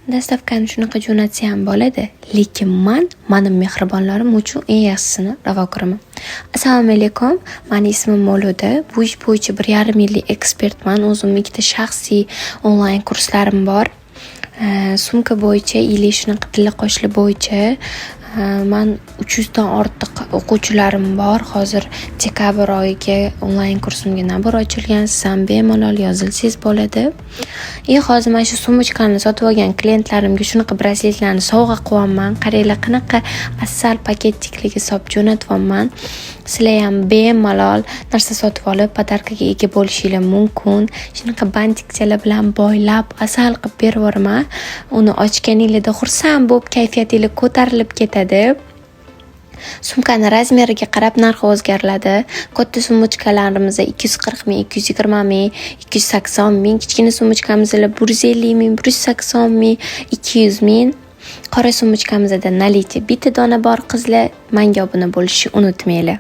Dastavkani shunaqa jo'natsa ham bo'ladi, lekin mani mehribonlarim uchun eng yaxshisini ravo ko'raman. Assalomu alaykum. Mening ismim Moluda. Bu ish bo'yicha 1,5 yillik ekspertman. O'zimning ikkita shaxsiy onlayn kurslarim bor. Sumka bo'yicha, shunaqa tilla qo'shli bo'yicha men 300 dan ortiq o'quvchilarim bor. Hozir dekabr oyiga onlayn kursimga nabor ochilgan. Siz ham bemalol yozilsangiz bo'ladi. Hozir mana shu sumочкani sotib olgan klientlarimga shunaqa brasletlarni sovg'a qilyapman. Qaranglar, qanaqa asal paketlikligi solib jo'natyapman. Sizlar ham bemalol narsa sotib olib podarkaga ega bo'lishingiz mumkin. Shunaqa bantikchalar bilan boylab asal qilib berib yuboraman. Uni ochganingizda xursand bo'lib, kayfiyatingiz ko'tarilib ketadi. Sumkani razmeriga qarab narxi o'zgariladi. Katta sumочкаlarimiz 240 ming, 220 ming, 280 ming, kichkina sumочкамizlar 150 ming, 180 ming, 200 ming. Qora sumочкамizda naliti bitta dona bor qizlar. Menga obuna bo'lishni unutmanglar.